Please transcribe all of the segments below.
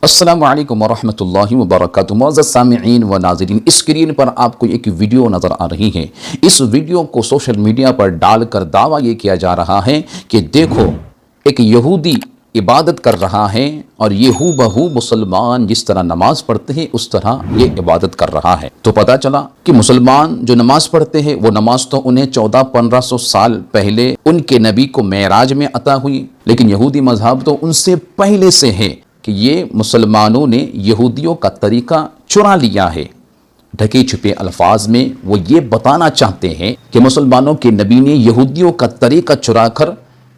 अस्सलामु अलैकुम वरहमतुल्लाहि वबरकातुहू। मुअज़्ज़ज़ सामिईन व नाज़रीन, स्क्रीन पर आपको एक वीडियो नज़र आ रही है। इस वीडियो को सोशल मीडिया पर डालकर दावा ये किया जा रहा है कि देखो, एक यहूदी इबादत कर रहा है और ये हूबहू मुसलमान जिस तरह नमाज पढ़ते हैं उस तरह ये इबादत कर रहा है। तो पता चला कि मुसलमान जो नमाज पढ़ते हैं वो नमाज तो उन्हें 1400-1500 साल पहले उनके नबी को मेराज में अता हुई, लेकिन यहूदी मजहब तो उनसे पहले से है कि ये मुसलमानों ने यहूदियों का तरीका चुरा लिया है। ढके छुपे अल्फाज में वो ये बताना चाहते हैं कि मुसलमानों के नबी ने यहूदियों का तरीका चुराकर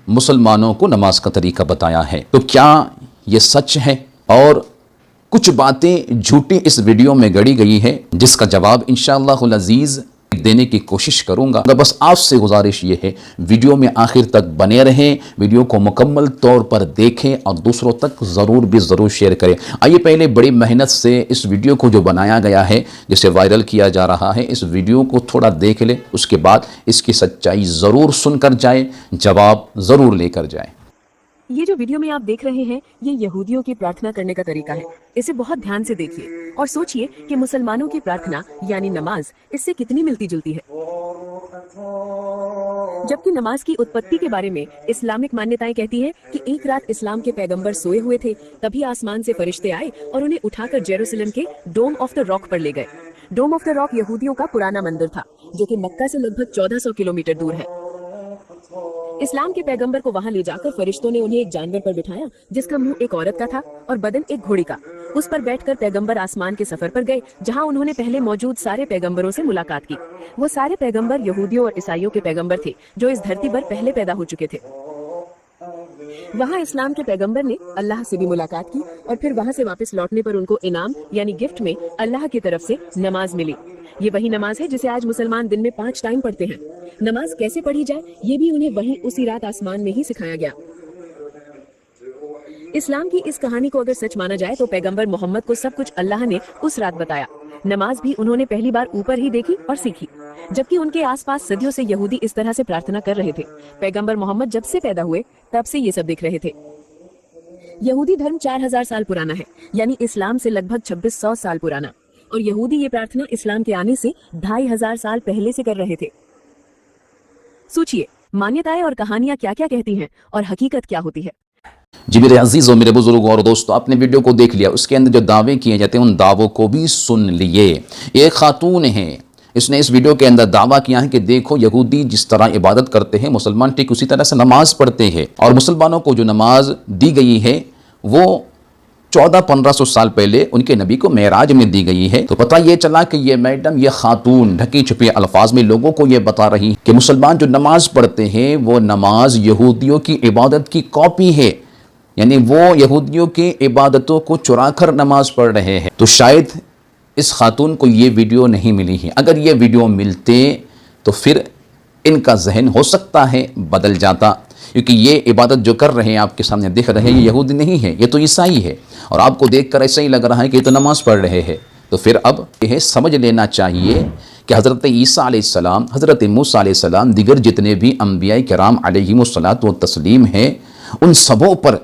मुसलमानों को नमाज का तरीका बताया है। तो क्या ये सच है? और कुछ बातें झूठी इस वीडियो में गढ़ी गई है जिसका जवाब इंशाअल्लाहुल अज़ीज़ देने की कोशिश करूंगा। बस आपसे गुजारिश ये है, वीडियो में आखिर तक बने रहें, वीडियो को मुकम्मल तौर पर देखें और दूसरों तक ज़रूर शेयर करें। आइए पहले बड़ी मेहनत से इस वीडियो को जो बनाया गया है, जिसे वायरल किया जा रहा है, इस वीडियो को थोड़ा देख लें, उसके बाद इसकी सच्चाई ज़रूर सुनकर जाए, जवाब ज़रूर लेकर जाए। ये जो वीडियो में आप देख रहे हैं, ये यहूदियों की प्रार्थना करने का तरीका है। इसे बहुत ध्यान से देखिए और सोचिए कि मुसलमानों की प्रार्थना यानी नमाज इससे कितनी मिलती जुलती है। जबकि नमाज की उत्पत्ति के बारे में इस्लामिक मान्यताएं कहती हैं कि एक रात इस्लाम के पैगंबर सोए हुए थे, तभी आसमान से फरिश्ते आए और उन्हें उठाकर जेरूसलम के डोम ऑफ द रॉक पर ले गए। डोम ऑफ द रॉक यहूदियों का पुराना मंदिर था जो कि मक्का से लगभग 1400 किलोमीटर दूर है। इस्लाम के पैगंबर को वहां ले जाकर फरिश्तों ने उन्हें एक जानवर पर बिठाया जिसका मुंह एक औरत का था और बदन एक घोड़ी का। उस पर बैठकर पैगंबर आसमान के सफर पर गए जहां उन्होंने पहले मौजूद सारे पैगंबरों से मुलाकात की। वो सारे पैगंबर यहूदियों और ईसाइयों के पैगंबर थे जो इस धरती पर पहले पैदा हो चुके थे। वहां इस्लाम के पैगंबर ने अल्लाह से भी मुलाकात की और फिर वहां से वापस लौटने पर उनको इनाम यानी गिफ्ट में अल्लाह की तरफ से नमाज मिली। ये वही नमाज है जिसे आज मुसलमान दिन में 5 टाइम पढ़ते हैं। नमाज कैसे पढ़ी जाए ये भी उन्हें वहीं उसी रात आसमान में ही सिखाया गया। इस्लाम की इस कहानी को अगर सच माना जाए तो पैगंबर मोहम्मद को सब कुछ अल्लाह ने उस रात बताया। नमाज भी उन्होंने पहली बार ऊपर ही देखी और सीखी, जबकि उनके आसपास सदियों से यहूदी इस तरह से प्रार्थना कर रहे थे। पैगंबर मोहम्मद जब से पैदा हुए तब से ये सब दिख रहे थे। यहूदी धर्म 4000 साल पुराना है, यानी इस्लाम से लगभग 2600 साल पुराना, और यहूदी ये प्रार्थना इस्लाम के आने से 2500 साल पहले से कर रहे थे। सोचिए, मान्यताएं और कहानियां क्या क्या कहती हैं और हकीकत क्या होती है। जी मेरे अजीज़ों, मेरे बुजुर्गों और दोस्तों, आपने वीडियो को देख लिया, उसके अंदर जो दावे किए जाते हैं उन दावों को भी सुन लिए। एक खातून है, इसने इस वीडियो के अंदर दावा किया है कि देखो, यहूदी जिस तरह इबादत करते हैं मुसलमान ठीक उसी तरह से नमाज पढ़ते हैं, और मुसलमानों को जो नमाज दी गई है वो 1400-1500 साल पहले उनके नबी को मेराज में दी गई है। तो पता ये चला कि ये मैडम, ये खातून ढकी छुपी अल्फाज में लोगों को ये बता रही कि मुसलमान जो नमाज पढ़ते हैं वो नमाज यहूदियों की इबादत की कॉपी है, यानी वो यहूदियों की इबादतों को चुराकर नमाज पढ़ रहे हैं। तो शायद इस खातून को ये वीडियो नहीं मिली है। अगर ये वीडियो मिलते तो फिर इनका जहन हो सकता है बदल जाता, क्योंकि ये इबादत जो कर रहे हैं आपके सामने दिख रहे हैं, ये यहूदी नहीं है, ये तो ईसाई है, और आपको देखकर ऐसा ही लग रहा है कि ये तो नमाज पढ़ रहे हैं। तो फिर अब यह समझ लेना चाहिए कि हज़रत ईसा अलैहिस्सलाम, हज़रत मूसा अलैहिस्सलाम, दिगर जितने भी अम्बिया किराम अलैहिमुस्सलातु व तस्लीम हैं, उन सबों पर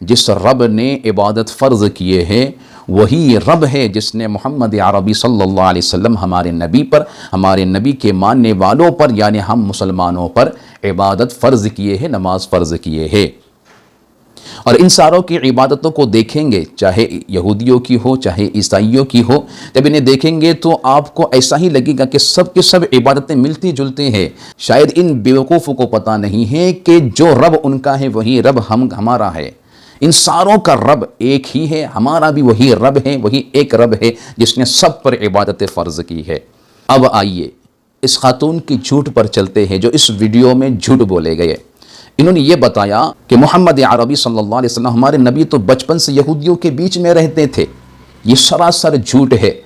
जिस रब ने इबादत फ़र्ज़ किए हैं वही रब है जिसने मोहम्मद अरबी सल्लल्लाहु अलैहि वसल्लम हमारे नबी पर, हमारे नबी के मानने वालों पर, यानी हम मुसलमानों पर इबादत फ़र्ज़ किए हैं, नमाज फ़र्ज़ किए हैं। और इन सारों की इबादतों को देखेंगे, चाहे यहूदियों की हो चाहे ईसाइयों की हो, जब इन्हें देखेंगे तो आपको ऐसा ही लगेगा कि सब के सब इबादतें मिलती जुलती हैं। शायद इन बेवकूफ़ों को पता नहीं है कि जो रब उनका है वही रब हमारा है। इन सारों का रब एक ही है, हमारा भी वही रब है, वही एक रब है जिसने सब पर इबादतें फ़र्ज़ की है। अब आइए इस खातून की झूठ पर चलते हैं जो इस वीडियो में झूठ बोले गए। इन्होंने ये बताया कि मोहम्मद अरबी सल्लल्लाहु अलैहि वसल्लम, हमारे नबी तो बचपन से यहूदियों के बीच में रहते थे। ये सरासर झूठ है।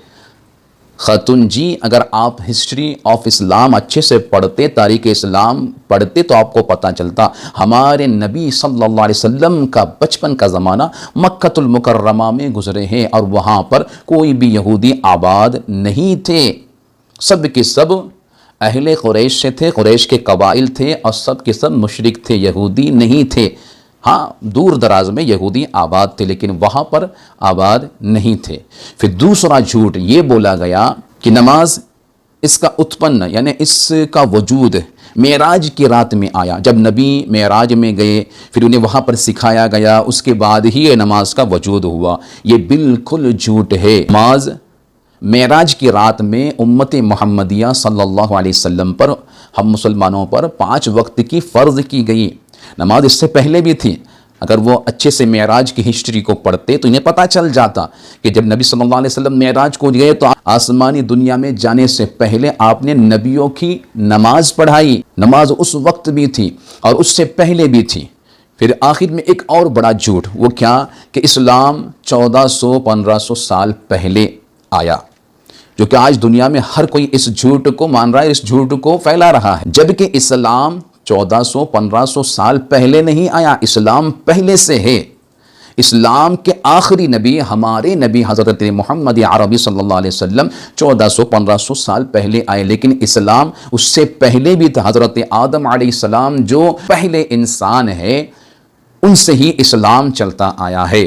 खातून जी, अगर आप हिस्ट्री ऑफ इस्लाम अच्छे से पढ़ते, तारीख़ इस्लाम पढ़ते, तो आपको पता चलता हमारे नबी सल्लल्लाहु अलैहि वसल्लम का बचपन का ज़माना मक्कतुल मुकर्रमा में गुजरे हैं और वहाँ पर कोई भी यहूदी आबाद नहीं थे। सब के सब अहले कुरैश से थे, कुरैश के कबाइल थे और सब के सब मुशरिक थे, यहूदी नहीं थे। हाँ, दूर दराज में यहूदी आबाद थे, लेकिन वहाँ पर आबाद नहीं थे। फिर दूसरा झूठ ये बोला गया कि नमाज इसका उत्पन्न यानी इसका वजूद मेराज की रात में आया। जब नबी मेराज में गए, फिर उन्हें वहाँ पर सिखाया गया, उसके बाद ही ये नमाज का वजूद हुआ। ये बिल्कुल झूठ है। नमाज मेराज की रात में उम्मत मुहम्मदिया सल्लल्लाहु अलैहि वसल्लम पर, हम मुसलमानों पर 5 वक्त की फ़र्ज़ की गई। नमाज इससे पहले भी थी। अगर वो अच्छे से मेराज की हिस्ट्री को पढ़ते तो इन्हें पता चल जाता कि जब नबी सल्लल्लाहु अलैहि वसल्लम मेराज को गए तो आसमानी दुनिया में जाने से पहले आपने नबियों की नमाज पढ़ाई। नमाज उस वक्त भी थी और उससे पहले भी थी। फिर आखिर में एक और बड़ा झूठ, वो क्या कि इस्लाम 1400-1500 साल पहले आया, जो कि आज दुनिया में हर कोई इस झूठ को मान रहा है, इस झूठ को फैला रहा है। जबकि इस्लाम 1400-1500 साल पहले नहीं आया, इस्लाम पहले से है। इस्लाम के आखिरी नबी हमारे नबी हज़रत मोहम्मद अरबी सल्लल्लाहु अलैहि वसल्लम 1400-1500 साल पहले आए, लेकिन इस्लाम उससे पहले भी था। हज़रत आदम अलैहिस्सलाम जो पहले इंसान है, उनसे ही इस्लाम चलता आया है।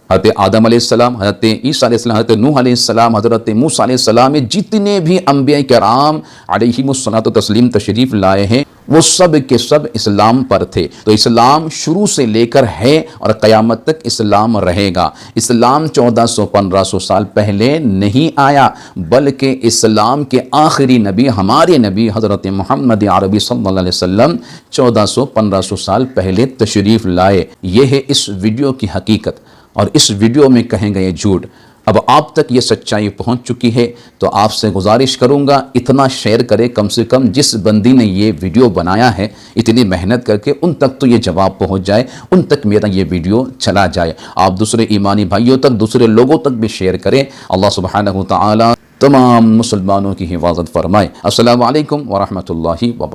हज़रत आदम अलैहिस्सलाम, हज़रत ईसा अलैहिस्सलाम, हज़रत नूह अलैहिस्सलाम, हज़रत मूसा अलैहिस्सलाम, जितने भी अंबिया किराम अलैहिमुस्सलातु तस्लीम तशरीफ़ लाए हैं, वो सब के सब इस्लाम पर थे। तो इस्लाम शुरू से लेकर है और क़यामत तक इस्लाम रहेगा। इस्लाम 1400-1500 साल पहले नहीं आया, बल्कि इस्लाम के आखिरी नबी हमारे नबी हज़रत मोहम्मद अरबी सल्लल्लाहु अलैहि वसल्लम 1400-1500 साल पहले तशरीफ़ लाए। ये है इस वीडियो की हकीकत और इस वीडियो में कहे गए झूठ। अब आप तक ये सच्चाई पहुंच चुकी है, तो आपसे गुजारिश करूंगा इतना शेयर करें, कम से कम जिस बंदी ने ये वीडियो बनाया है इतनी मेहनत करके, उन तक तो ये जवाब पहुंच जाए, उन तक मेरा ये वीडियो चला जाए। आप दूसरे ईमानी भाइयों तक, दूसरे लोगों तक भी शेयर करें। अल्लाह सुब्हानहू तआला तमाम मुसलमानों की हिफाजत फरमाए। अस्सलामु अलैकुम व रहमतुल्लाहि व बरकातहू।